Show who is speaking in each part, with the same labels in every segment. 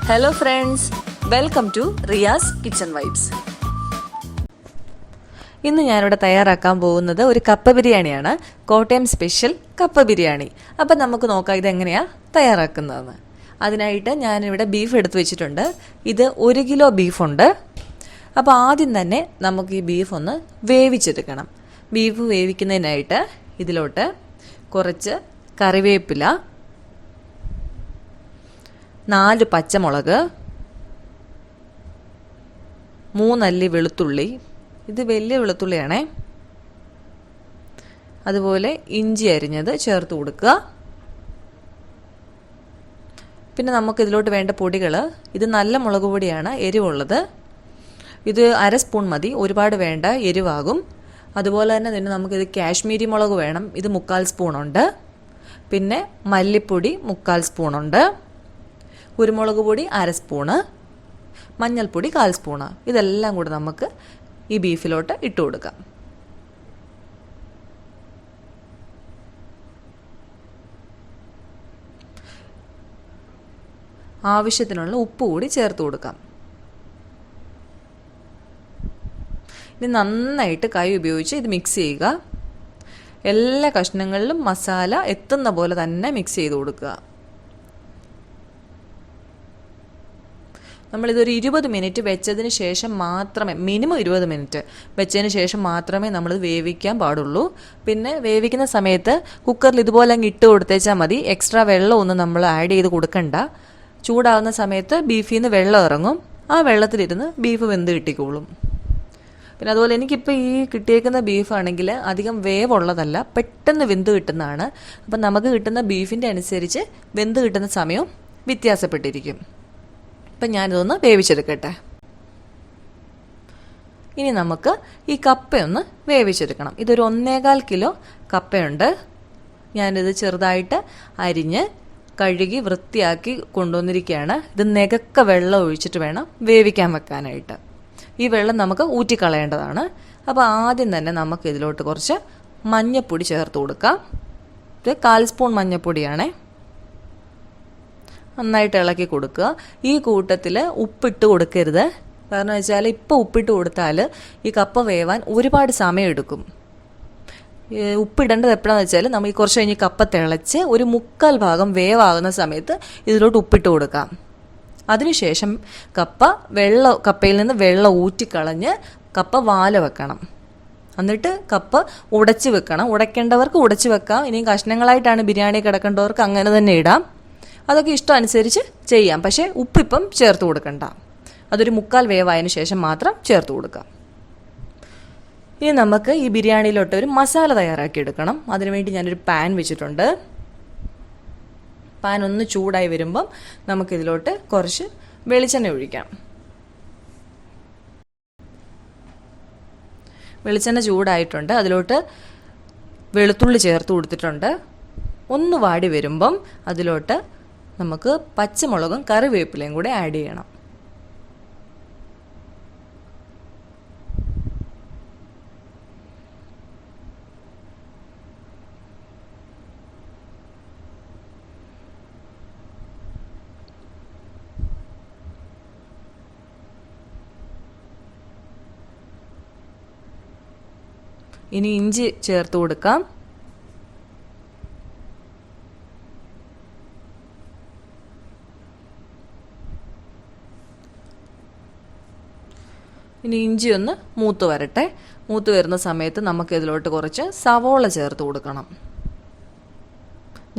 Speaker 1: Hello friends, welcome to Riya's Kitchen Vibes. ഇന്ന് ഞാനിവിടെ തയ്യാറാക്കാൻ പോകുന്നത് ഒരു കപ്പ ബിരിയാണിയാണ്. കോട്ടയം സ്പെഷ്യൽ കപ്പ ബിരിയാണി. അപ്പം നമുക്ക് നോക്കാം ഇതെങ്ങനെയാണ് തയ്യാറാക്കുന്നതെന്ന്. അതിനായിട്ട് ഞാനിവിടെ ബീഫ് എടുത്ത് വെച്ചിട്ടുണ്ട്. ഇത് 1 കിലോ ബീഫുണ്ട്. അപ്പോൾ ആദ്യം തന്നെ നമുക്ക് ഈ ബീഫ് ഒന്ന് വേവിച്ചെടുക്കണം. ബീഫ് വേവിക്കുന്നതിനായിട്ട് ഇതിലോട്ട് കുറച്ച് കറിവേപ്പില, 4 പച്ചമുളക്, 3 അല്ലി വെളുത്തുള്ളി, ഇത് വലിയ വെളുത്തുള്ളിയാണേ, അതുപോലെ ഇഞ്ചി അരിഞ്ഞത് ചേർത്ത് കൊടുക്കുക. പിന്നെ നമുക്ക് ഇതിലോട്ട് വേണ്ട പൊടികൾ, ഇത് നല്ല മുളക് പൊടിയാണ്, എരിവുള്ളത്. ഇത് 1/2 സ്പൂൺ മതി, ഒരുപാട് വേണ്ട, എരിവാകും. അതുപോലെ തന്നെ നമുക്കിത് കാശ്മീരി മുളക് വേണം, ഇത് 1/4 സ്പൂണുണ്ട്. പിന്നെ മല്ലിപ്പൊടി 1/4 സ്പൂണുണ്ട്. കുരുമുളക് പൊടി 1/2 സ്പൂണ്, മഞ്ഞൾപ്പൊടി 1/4 സ്പൂണ്. ഇതെല്ലാം കൂടെ നമുക്ക് ഈ ബീഫിലോട്ട് ഇട്ട് കൊടുക്കാം. ആവശ്യത്തിനുള്ള ഉപ്പ് കൂടി ചേർത്ത് കൊടുക്കാം. ഇത് നന്നായിട്ട് കൈ ഉപയോഗിച്ച് ഇത് മിക്സ് ചെയ്യുക. എല്ലാ കഷ്ണങ്ങളിലും മസാല എത്തുന്ന പോലെ തന്നെ മിക്സ് ചെയ്ത് കൊടുക്കുക. നമ്മളിതൊരു 20 മിനിറ്റ് വെച്ചതിന് ശേഷം മാത്രമേ, മിനിമം 20 മിനിറ്റ് വെച്ചതിന് ശേഷം മാത്രമേ നമ്മളിത് വേവിക്കാൻ പാടുള്ളൂ. പിന്നെ വേവിക്കുന്ന സമയത്ത് കുക്കറിൽ ഇതുപോലെ അങ്ങ് ഇട്ട് കൊടുത്തേച്ചാൽ മതി. എക്സ്ട്രാ വെള്ളമൊന്നും നമ്മൾ ആഡ് ചെയ്ത് കൊടുക്കണ്ട. ചൂടാവുന്ന സമയത്ത് ബീഫിൽ നിന്ന് വെള്ളം ഇറങ്ങും. ആ വെള്ളത്തിലിരുന്ന് ബീഫ് വെന്ത് കിട്ടിക്കോളും. പിന്നെ അതുപോലെ എനിക്കിപ്പോൾ ഈ കിട്ടിയേക്കുന്ന ബീഫാണെങ്കിൽ അധികം വേവുള്ളതല്ല, പെട്ടെന്ന് വെന്ത് കിട്ടുന്നതാണ്. അപ്പം നമുക്ക് കിട്ടുന്ന ബീഫിൻ്റെ അനുസരിച്ച് വെന്ത് കിട്ടുന്ന സമയവും വ്യത്യാസപ്പെട്ടിരിക്കും. അപ്പം ഞാനിതൊന്ന് വേവിച്ചെടുക്കട്ടെ. ഇനി നമുക്ക് ഈ കപ്പയൊന്ന് വേവിച്ചെടുക്കണം. ഇതൊരു 1.25 കിലോ കപ്പയുണ്ട്. ഞാനിത് ചെറുതായിട്ട് അരിഞ്ഞ് കഴുകി വൃത്തിയാക്കി കൊണ്ടുവന്നിരിക്കുകയാണ്. ഇത് നികക്ക വെള്ളം ഒഴിച്ചിട്ട് വേണം വേവിക്കാൻ വെക്കാനായിട്ട്. ഈ വെള്ളം നമുക്ക് ഊറ്റിക്കളയേണ്ടതാണ്. അപ്പോൾ ആദ്യം തന്നെ നമുക്ക് ഇതിലോട്ട് കുറച്ച് മഞ്ഞൾപ്പൊടി ചേർത്ത് കൊടുക്കാം. ഇത് 1/4 സ്പൂൺ മഞ്ഞൾപ്പൊടിയാണേ. നന്നായിട്ട് ഇളക്കി കൊടുക്കുക. ഈ കൂട്ടത്തിൽ ഉപ്പിട്ട് കൊടുക്കരുത്. കാരണം വെച്ചാൽ ഇപ്പോൾ ഉപ്പിട്ട് കൊടുത്താൽ ഈ കപ്പ വേവാൻ ഒരുപാട് സമയം എടുക്കും. ഉപ്പിടേണ്ടത് എപ്പോഴാണെന്ന് വെച്ചാൽ നമ്മൾ ഈ കുറച്ച് കഴിഞ്ഞ് കപ്പ തിളച്ച് ഒരു 1/4 ഭാഗം വേവാകുന്ന സമയത്ത് ഇതിലോട്ട് ഉപ്പിട്ട് കൊടുക്കാം. അതിനുശേഷം കപ്പയിൽ നിന്ന് വെള്ളം ഊറ്റിക്കളഞ്ഞ് കപ്പ വാല വെക്കണം. എന്നിട്ട് കപ്പ ഉടച്ച് വെക്കണം. ഉടയ്ക്കേണ്ടവർക്ക് ഉടച്ച് വെക്കാം. ഇനി കഷ്ണങ്ങളായിട്ടാണ് ബിരിയാണി കിടക്കേണ്ടവർക്ക് അങ്ങനെ തന്നെ ഇടാം. അതൊക്കെ ഇഷ്ടം അനുസരിച്ച് ചെയ്യാം. പക്ഷേ ഉപ്പിപ്പം ചേർത്ത് കൊടുക്കണ്ട. അതൊരു 1/4 വേവായതിനു ശേഷം മാത്രം ചേർത്ത് കൊടുക്കാം. ഇനി നമുക്ക് ഈ ബിരിയാണിയിലോട്ട് ഒരു മസാല തയ്യാറാക്കി എടുക്കണം. അതിനുവേണ്ടി ഞാനൊരു പാൻ വെച്ചിട്ടുണ്ട്. പാൻ ഒന്ന് ചൂടായി വരുമ്പം നമുക്കിതിലോട്ട് കുറച്ച് വെളിച്ചെണ്ണ ഒഴിക്കാം. വെളിച്ചെണ്ണ ചൂടായിട്ടുണ്ട്. അതിലോട്ട് വെളുത്തുള്ളി ചേർത്ത് കൊടുത്തിട്ടുണ്ട്. ഒന്ന് വാടി വരുമ്പം അതിലോട്ട് നമുക്ക് പച്ചമുളകും കറിവേപ്പിലയും കൂടെ ആഡ് ചെയ്യണം. ഇനി ഇഞ്ചി ചേർത്ത് കൊടുക്കാം. ഇനി ഇഞ്ചി ഒന്ന് മൂത്ത് വരട്ടെ. മൂത്ത് വരുന്ന സമയത്ത് നമുക്കിതിലോട്ട് കുറച്ച് സവോള ചേർത്ത് കൊടുക്കണം.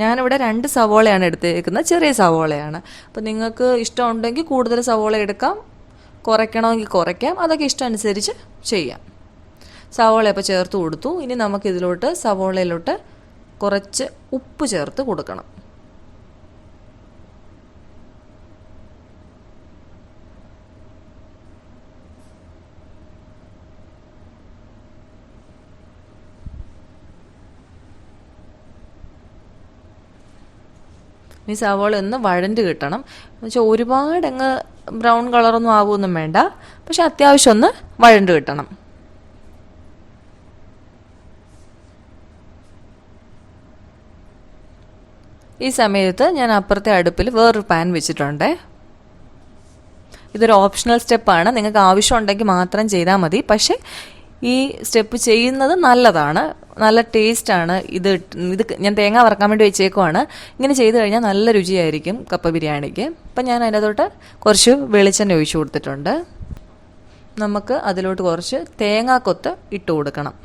Speaker 1: ഞാനിവിടെ 2 സവോളയാണ് എടുത്തേക്കുന്നത്, ചെറിയ സവോളയാണ്. അപ്പോൾ നിങ്ങൾക്ക് ഇഷ്ടമുണ്ടെങ്കിൽ കൂടുതൽ സവോള എടുക്കാം, കുറയ്ക്കണമെങ്കിൽ കുറയ്ക്കാം. അതൊക്കെ ഇഷ്ടം അനുസരിച്ച് ചെയ്യാം. സവോള അപ്പോൾ ചേർത്ത് കൊടുത്തു. ഇനി നമുക്കിതിലോട്ട് സവോളയിലോട്ട് കുറച്ച് ഉപ്പ് ചേർത്ത് കൊടുക്കണം. ഈ സവോള ഒന്ന് വഴണ്ട് കിട്ടണം. എന്നുവെച്ചാൽ ഒരുപാട് അങ്ങ് ബ്രൗൺ കളറൊന്നും ആവുമൊന്നും വേണ്ട, പക്ഷെ അത്യാവശ്യം ഒന്ന് വഴണ്ട് കിട്ടണം. ഈ സമയത്ത് ഞാൻ അപ്പുറത്തെ അടുപ്പിൽ വേറൊരു പാൻ വെച്ചിട്ടുണ്ട്. ഇതൊരു ഓപ്ഷണൽ സ്റ്റെപ്പാണ്, നിങ്ങൾക്ക് ആവശ്യമുണ്ടെങ്കിൽ മാത്രം ചെയ്താൽ മതി. പക്ഷേ ഈ സ്റ്റെപ്പ് ചെയ്യുന്നത് നല്ലതാണ്, നല്ല ടേസ്റ്റാണ്. ഇത് ഞാൻ തേങ്ങ വറക്കാൻ വേണ്ടി വെച്ചേക്കുവാണ്. ഇങ്ങനെ ചെയ്ത് കഴിഞ്ഞാൽ നല്ല രുചിയായിരിക്കും കപ്പ ബിരിയാണിക്ക്. അപ്പം ഞാൻ അതിനകത്തോട്ട് കുറച്ച് വെളിച്ചെണ്ണ ഒഴിച്ചു കൊടുത്തിട്ടുണ്ട്. നമുക്ക് അതിലോട്ട് കുറച്ച് തേങ്ങാക്കൊത്ത് ഇട്ട് കൊടുക്കണം.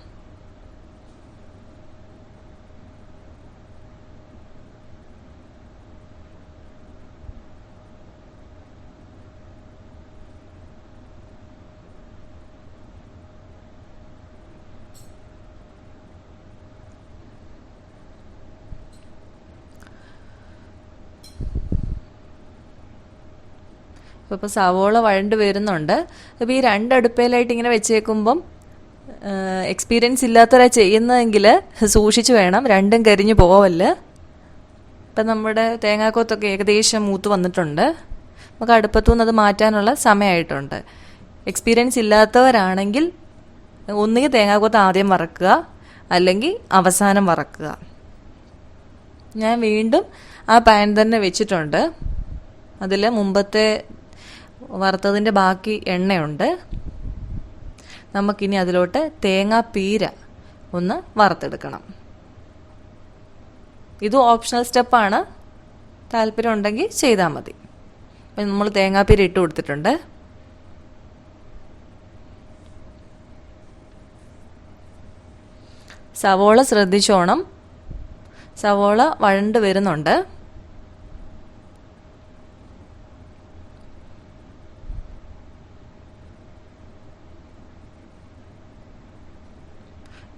Speaker 1: ഇപ്പോൾ സവോള വഴണ്ട് വരുന്നുണ്ട്. അപ്പോൾ ഈ രണ്ടടുപ്പയിലായിട്ട് ഇങ്ങനെ വെച്ചേക്കുമ്പം എക്സ്പീരിയൻസ് ഇല്ലാത്തവരാ ചെയ്യുന്നതെങ്കിൽ സൂക്ഷിച്ച് വേണം, രണ്ടും കരിഞ്ഞു പോവല്ല. ഇപ്പം നമ്മുടെ തേങ്ങാക്കൊത്തൊക്കെ ഏകദേശം മൂത്ത് വന്നിട്ടുണ്ട്. നമുക്ക് അടുപ്പത്തുനിന്ന് അത് മാറ്റാനുള്ള സമയമായിട്ടുണ്ട്. എക്സ്പീരിയൻസ് ഇല്ലാത്തവരാണെങ്കിൽ ഒന്നുകിൽ തേങ്ങാക്കൊത്ത് ആദ്യം വറക്കുക, അല്ലെങ്കിൽ അവസാനം വറക്കുക. ഞാൻ വീണ്ടും ആ പാൻ തന്നെ വെച്ചിട്ടുണ്ട്. അതിൽ മുമ്പത്തെ വറുത്തതിൻ്റെ ബാക്കി എണ്ണയുണ്ട്. നമുക്കിനി അതിലോട്ട് തേങ്ങാപ്പീര ഒന്ന് വറുത്തെടുക്കണം. ഇതും ഓപ്ഷണൽ സ്റ്റെപ്പാണ്, താല്പര്യം ഉണ്ടെങ്കിൽ ചെയ്താൽ മതി. അപ്പം നമ്മൾ തേങ്ങാപ്പീര ഇട്ട് കൊടുത്തിട്ടുണ്ട്. സവോള ശ്രദ്ധിച്ചോണം, സവോള വഴണ്ട് വരുന്നുണ്ട്.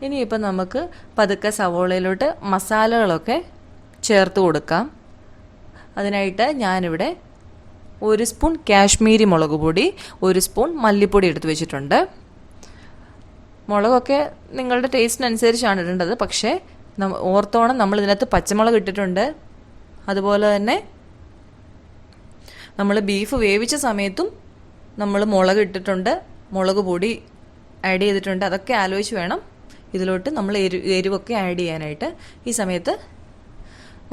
Speaker 1: ഇനിയിപ്പോൾ നമുക്ക് പതുക്കെ സവോളയിലോട്ട് മസാലകളൊക്കെ ചേർത്ത് കൊടുക്കാം. അതിനായിട്ട് ഞാനിവിടെ 1 സ്പൂൺ കാശ്മീരി മുളക് പൊടി, 1 സ്പൂൺ മല്ലിപ്പൊടി എടുത്ത് വെച്ചിട്ടുണ്ട്. മുളകൊക്കെ നിങ്ങളുടെ ടേസ്റ്റിനനുസരിച്ചാണ് ഇടേണ്ടത്. പക്ഷേ ഓർത്തോണം, നമ്മൾ ഇതിനകത്ത് പച്ചമുളക് ഇട്ടിട്ടുണ്ട്. അതുപോലെ തന്നെ നമ്മൾ ബീഫ് വേവിച്ച സമയത്തും നമ്മൾ മുളക് ഇട്ടിട്ടുണ്ട്, മുളക് പൊടി ആഡ് ചെയ്തിട്ടുണ്ട്. അതൊക്കെ ആലോചിച്ച് വേണം ഇതിലോട്ട് നമ്മൾ എരിവൊക്കെ ആഡ് ചെയ്യാനായിട്ട്. ഈ സമയത്ത്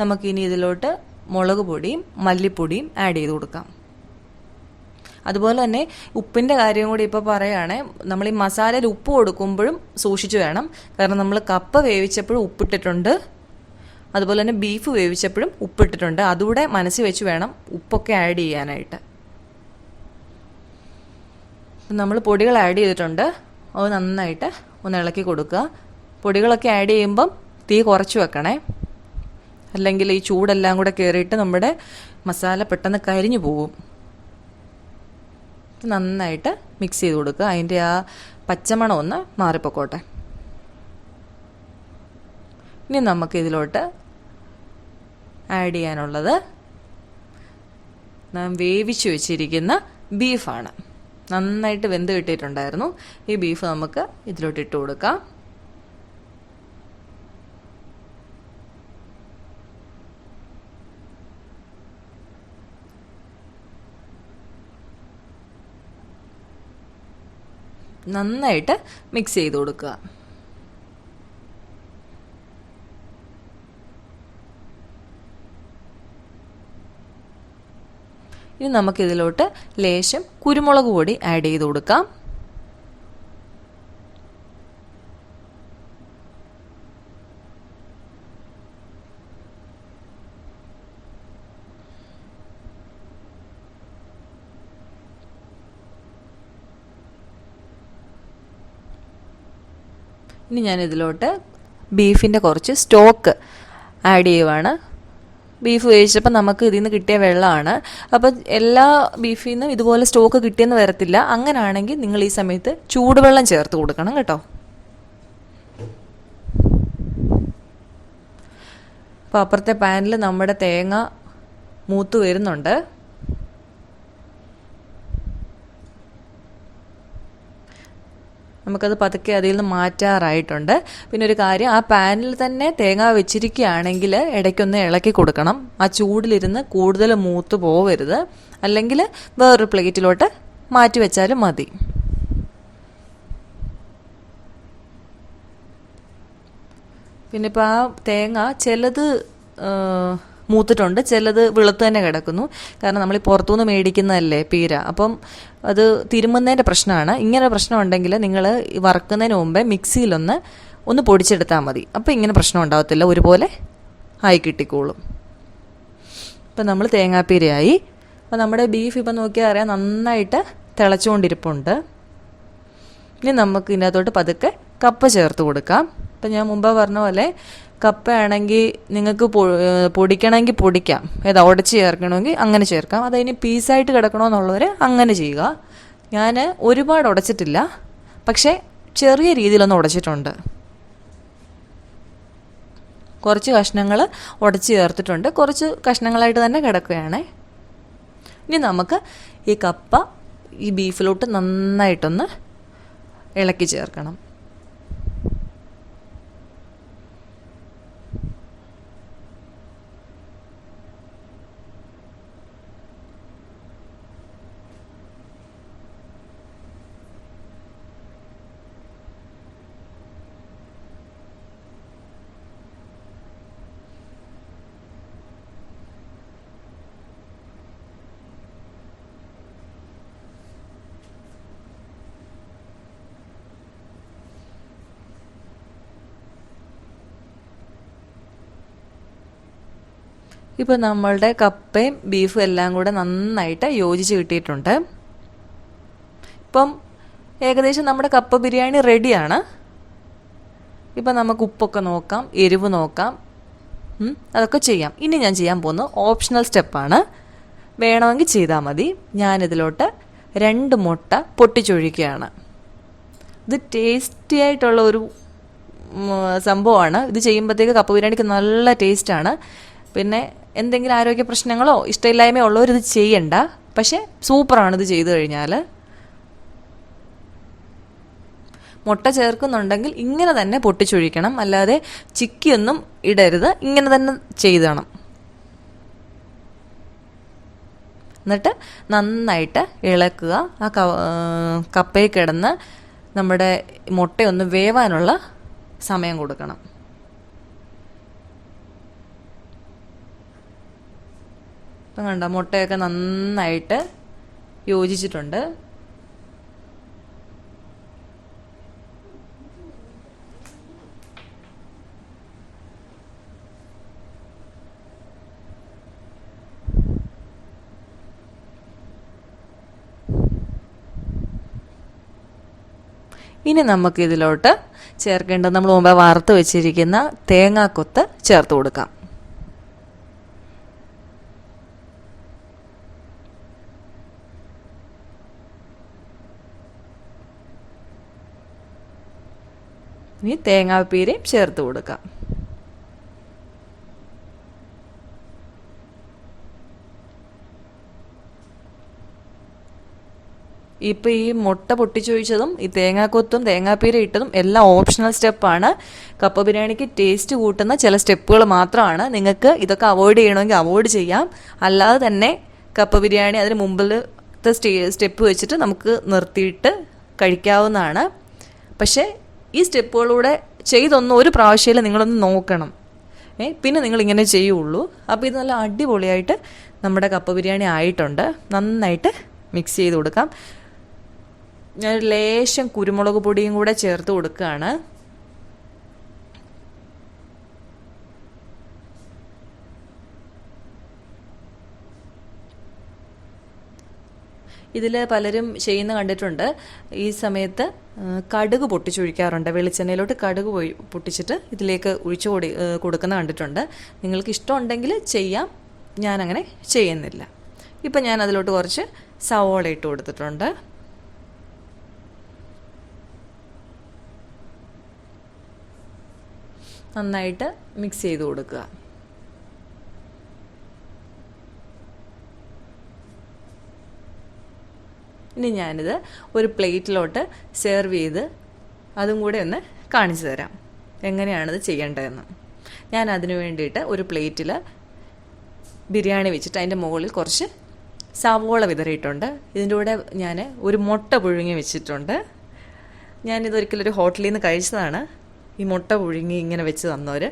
Speaker 1: നമുക്കിനി ഇതിലോട്ട് മുളക് പൊടിയും മല്ലിപ്പൊടിയും ആഡ് ചെയ്ത് കൊടുക്കാം. അതുപോലെ തന്നെ ഉപ്പിൻ്റെ കാര്യം കൂടി ഇപ്പോൾ പറയുകയാണെ, നമ്മൾ ഈ മസാലയിൽ ഉപ്പ് കൊടുക്കുമ്പോഴും സൂക്ഷിച്ച് വേണം. കാരണം നമ്മൾ കപ്പ വേവിച്ചപ്പോഴും ഉപ്പിട്ടിട്ടുണ്ട്, അതുപോലെ തന്നെ ബീഫ് വേവിച്ചപ്പോഴും ഉപ്പിട്ടിട്ടുണ്ട്. അതുകൂടെ മനസ്സിൽ വെച്ച് വേണം ഉപ്പൊക്കെ ആഡ് ചെയ്യാനായിട്ട്. നമ്മൾ പൊടികൾ ആഡ് ചെയ്തിട്ടുണ്ട്, അത് നന്നായിട്ട് ഒന്ന് ഇളക്കി കൊടുക്കുക. പൊടികളൊക്കെ ആഡ് ചെയ്യുമ്പം തീ കുറച്ച് വെക്കണേ, അല്ലെങ്കിൽ ഈ ചൂടെല്ലാം കൂടെ കയറിയിട്ട് നമ്മുടെ മസാല പെട്ടെന്ന് കരിഞ്ഞു പോകും. നന്നായിട്ട് മിക്സ് ചെയ്ത് കൊടുക്കുക, അതിൻ്റെ ആ പച്ചമണം ഒന്ന് മാറിപ്പോക്കോട്ടെ. ഇനി നമുക്ക് ഇതിലോട്ട് ആഡ് ചെയ്യാനുള്ളത് നാം വേവിച്ച് വെച്ചിരിക്കുന്ന ബീഫാണ്. നന്നായിട്ട് വെന്ത് കിട്ടിയിട്ടുണ്ടായിരുന്നു. ഈ ബീഫ് നമുക്ക് ഇതിലോട്ട് ഇട്ട് കൊടുക്കാം. നന്നായിട്ട് മിക്സ് ചെയ്ത് കൊടുക്കുക. ഇനി നമുക്കിതിലോട്ട് ലേശം കുരുമുളക് പൊടി ആഡ് ചെയ്ത് കൊടുക്കാം. ഇനി ഞാനിതിലോട്ട് ബീഫിൻ്റെ കുറച്ച് സ്റ്റോക്ക് ആഡ് ചെയ്യുവാണ്. ബീഫ് വേവിച്ചപ്പോൾ നമുക്ക് ഇതിൽ നിന്ന് കിട്ടിയ വെള്ളമാണ്. അപ്പം എല്ലാ ബീഫിൽ നിന്നും ഇതുപോലെ സ്റ്റോക്ക് കിട്ടിയെന്ന് വരത്തില്ല. അങ്ങനെയാണെങ്കിൽ നിങ്ങൾ ഈ സമയത്ത് ചൂടുവെള്ളം ചേർത്ത് കൊടുക്കണം കേട്ടോ. അപ്പോൾ അപ്പുറത്തെ പാനിൽ നമ്മുടെ തേങ്ങ മൂത്ത് വരുന്നുണ്ട്. നമുക്കത് പതുക്കെ അതിൽ നിന്ന് മാറ്റാറായിട്ടുണ്ട്. പിന്നെ ഒരു കാര്യം, ആ പാനിൽ തന്നെ തേങ്ങ വെച്ചിരിക്കുകയാണെങ്കിൽ ഇടയ്ക്കൊന്ന് ഇളക്കി കൊടുക്കണം. ആ ചൂടിലിരുന്ന് കൂടുതൽ മൂത്ത് പോവരുത്. അല്ലെങ്കിൽ വേറൊരു പ്ലേറ്റിലോട്ട് മാറ്റി വെച്ചാലും മതി. പിന്നെ ഇപ്പോൾ ആ തേങ്ങ ചിലത് മൂത്തിട്ടുണ്ട്, ചിലത് വെളുത്ത് തന്നെ കിടക്കുന്നു. കാരണം നമ്മൾ ഈ പുറത്തുനിന്ന് മേടിക്കുന്നതല്ലേ പീര, അപ്പം അത് തിരുമുന്നതിൻ്റെ പ്രശ്നമാണ്. ഇങ്ങനെ പ്രശ്നം ഉണ്ടെങ്കിൽ നിങ്ങൾ വറക്കുന്നതിന് മുമ്പേ മിക്സിയിലൊന്ന് പൊടിച്ചെടുത്താൽ മതി. അപ്പോൾ ഇങ്ങനെ പ്രശ്നം ഉണ്ടാകത്തില്ല, ഒരുപോലെ ആയി കിട്ടിക്കോളും. ഇപ്പം നമ്മൾ തേങ്ങാപ്പീരയായി. അപ്പോൾ നമ്മുടെ ബീഫ് ഇപ്പം നോക്കിയാൽ അറിയാം നന്നായിട്ട് തിളച്ചുകൊണ്ടിരിപ്പുണ്ട്. ഇനി നമുക്ക് ഇതിനകത്തോട്ട് പതുക്കെ കപ്പ ചേർത്ത് കൊടുക്കാം. ഇപ്പം ഞാൻ മുമ്പ് പറഞ്ഞ പോലെ കപ്പ ആണെങ്കിൽ നിങ്ങൾക്ക് പൊടിക്കണമെങ്കിൽ പൊടിക്കാം, ഉടച്ച് ചേർക്കണമെങ്കിൽ അങ്ങനെ ചേർക്കാം. അതിന് പീസായിട്ട് കിടക്കണമെന്നുള്ളവർ അങ്ങനെ ചെയ്യുക. ഞാൻ ഒരുപാട് ഉടച്ചിട്ടില്ല, പക്ഷേ ചെറിയ രീതിയിലൊന്ന് ഉടച്ചിട്ടുണ്ട്. കുറച്ച് കഷ്ണങ്ങൾ ഉടച്ച് ചേർത്തിട്ടുണ്ട്, കുറച്ച് കഷ്ണങ്ങളായിട്ട് തന്നെ കിടക്കുകയാണ്. ഇനി നമുക്ക് ഈ കപ്പ ഈ ബീഫിലോട്ട് നന്നായിട്ടൊന്ന് ഇളക്കി ചേർക്കണം. ഇപ്പോൾ നമ്മളുടെ കപ്പയും ബീഫും എല്ലാം കൂടെ നന്നായിട്ട് യോജിച്ച് കിട്ടിയിട്ടുണ്ട്. ഇപ്പം ഏകദേശം നമ്മുടെ കപ്പ ബിരിയാണി റെഡിയാണ്. ഇപ്പം നമുക്ക് ഉപ്പൊക്കെ നോക്കാം, എരിവ് നോക്കാം, അതൊക്കെ ചെയ്യാം. ഇനി ഞാൻ ചെയ്യാൻ പോകുന്നത് ഓപ്ഷണൽ സ്റ്റെപ്പാണ്, വേണമെങ്കിൽ ചെയ്താൽ മതി. ഞാനിതിലോട്ട് 2 മുട്ട പൊട്ടിച്ചൊഴിക്കുകയാണ്. ഇത് ടേസ്റ്റി ആയിട്ടുള്ള ഒരു സംഭവമാണ്. ഇത് ചെയ്യുമ്പോഴത്തേക്ക് കപ്പ ബിരിയാണിക്ക് നല്ല ടേസ്റ്റാണ്. പിന്നെ എന്തെങ്കിലും ആരോഗ്യ പ്രശ്നങ്ങളോ ഇഷ്ടമില്ലായ്മയോ ഉള്ളവരിത് ചെയ്യണ്ട, പക്ഷേ സൂപ്പറാണ് ഇത് ചെയ്തു കഴിഞ്ഞാൽ. മുട്ട ചേർക്കുന്നുണ്ടെങ്കിൽ ഇങ്ങനെ തന്നെ പൊട്ടിച്ചൊഴിക്കണം, അല്ലാതെ ചിക്കിയൊന്നും ഇടരുത്, ഇങ്ങനെ തന്നെ ചെയ്തണം. എന്നിട്ട് നന്നായിട്ട് ഇളക്കുക. ആ കപ്പയിൽ കിടന്ന് നമ്മുടെ മുട്ടയൊന്ന് വേവാനുള്ള സമയം കൊടുക്കണം. ഇപ്പം കണ്ടോ, മുട്ടയൊക്കെ നന്നായിട്ട് യോജിച്ചിട്ടുണ്ട്. ഇനി നമുക്കിതിലോട്ട് ചേർക്കേണ്ടത് നമ്മൾ മുമ്പ് വറുത്ത് വെച്ചിരിക്കുന്ന തേങ്ങാക്കൊത്ത് ചേർത്ത് കൊടുക്കാം. ഇനി തേങ്ങാപ്പീരയും ചേർത്ത് കൊടുക്കാം. ഇപ്പോൾ ഈ മുട്ട പൊട്ടിച്ചൊഴിച്ചതും ഈ തേങ്ങാക്കൊത്തും തേങ്ങാപ്പീര ഇട്ടതും എല്ലാം ഓപ്ഷണൽ സ്റ്റെപ്പാണ്. കപ്പ ബിരിയാണിക്ക് ടേസ്റ്റ് കൂട്ടുന്ന ചില സ്റ്റെപ്പുകൾ മാത്രമാണ്. നിങ്ങൾക്ക് ഇതൊക്കെ അവോയ്ഡ് ചെയ്യണമെങ്കിൽ അവോയ്ഡ് ചെയ്യാം. അല്ലാതെ തന്നെ കപ്പ ബിരിയാണി അതിന് മുമ്പിലത്തെ സ്റ്റെപ്പ് വെച്ചിട്ട് നമുക്ക് നിർത്തിയിട്ട് കഴിക്കാവുന്നതാണ്. പക്ഷേ ഈ സ്റ്റെപ്പുകളൂടെ ചെയ്തൊന്ന് ഒരു പ്രാവശ്യം നിങ്ങളൊന്ന് നോക്കണം, പിന്നെ നിങ്ങളിങ്ങനെ ചെയ്യുള്ളൂ. അപ്പോൾ ഇത് നല്ല അടിപൊളിയായിട്ട് നമ്മുടെ കപ്പ ബിരിയാണി ആയിട്ടുണ്ട്. നന്നായിട്ട് മിക്സ് ചെയ്ത് കൊടുക്കാം. ഞാൻ ലേശം കുരുമുളക് പൊടിയും കൂടെ ചേർത്ത് കൊടുക്കുകയാണ്. ഇതിൽ പലരും ചെയ്യുന്ന കണ്ടിട്ടുണ്ട്. ഈ സമയത്ത് കടുക് പൊട്ടിച്ചൊഴിക്കാറുണ്ട്. വെളിച്ചെണ്ണയിലോട്ട് കടുക് പൊട്ടിച്ചിട്ട് ഇതിലേക്ക് ഒഴിച്ചു കൊടുക്കുന്ന കണ്ടിട്ടുണ്ട്. നിങ്ങൾക്ക് ഇഷ്ടമുണ്ടെങ്കിൽ ചെയ്യാം, ഞാനങ്ങനെ ചെയ്യുന്നില്ല. ഇപ്പം ഞാൻ അതിലോട്ട് കുറച്ച് സവോള ഇട്ട് കൊടുത്തിട്ടുണ്ട്. നന്നായിട്ട് മിക്സ് ചെയ്ത് കൊടുക്കുക. ഇനി ഞാനിത് ഒരു പ്ലേറ്റിലോട്ട് സെർവ് ചെയ്ത് അതും കൂടെ ഒന്ന് കാണിച്ചു തരാം എങ്ങനെയാണിത് ചെയ്യേണ്ടതെന്ന്. ഞാൻ അതിനു വേണ്ടിയിട്ട് ഒരു പ്ലേറ്റിൽ ബിരിയാണി വെച്ചിട്ട് അതിൻ്റെ മുകളിൽ കുറച്ച് സവോള വിതറിയിട്ടുണ്ട്. ഇതിൻ്റെ കൂടെ ഞാൻ ഒരു മുട്ട പുഴുങ്ങി വെച്ചിട്ടുണ്ട്. ഞാനിതൊരിക്കലൊരു ഹോട്ടലിൽ നിന്ന് കഴിച്ചതാണ്. ഈ മുട്ട പുഴുങ്ങി ഇങ്ങനെ വെച്ച് തന്നവർ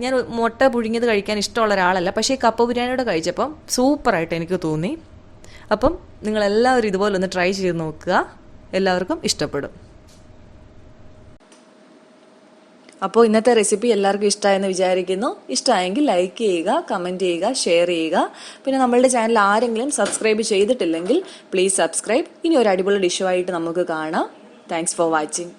Speaker 1: ഞാൻ മുട്ട പുഴുങ്ങിയത് കഴിക്കാൻ ഇഷ്ടമുള്ള ഒരാളല്ല, പക്ഷേ ഈ കപ്പ ബിരിയാണിയോടെ കഴിച്ചപ്പം സൂപ്പറായിട്ട് എനിക്ക് തോന്നി. അപ്പം നിങ്ങളെല്ലാവരും ഇതുപോലെ ഒന്ന് ട്രൈ ചെയ്ത് നോക്കുക, എല്ലാവർക്കും ഇഷ്ടപ്പെടും. അപ്പോൾ ഇന്നത്തെ റെസിപ്പി എല്ലാവർക്കും ഇഷ്ടമായെന്ന് വിചാരിക്കുന്നു. ഇഷ്ടമായെങ്കിൽ ലൈക്ക് ചെയ്യുക, കമൻറ്റ് ചെയ്യുക, ഷെയർ ചെയ്യുക. പിന്നെ നമ്മളുടെ ചാനൽ ആരെങ്കിലും സബ്സ്ക്രൈബ് ചെയ്തിട്ടില്ലെങ്കിൽ പ്ലീസ് സബ്സ്ക്രൈബ്. ഇനി ഒരു അടിപൊളി ഡിഷുമായിട്ട് നമുക്ക് കാണാം. Thanks for watching.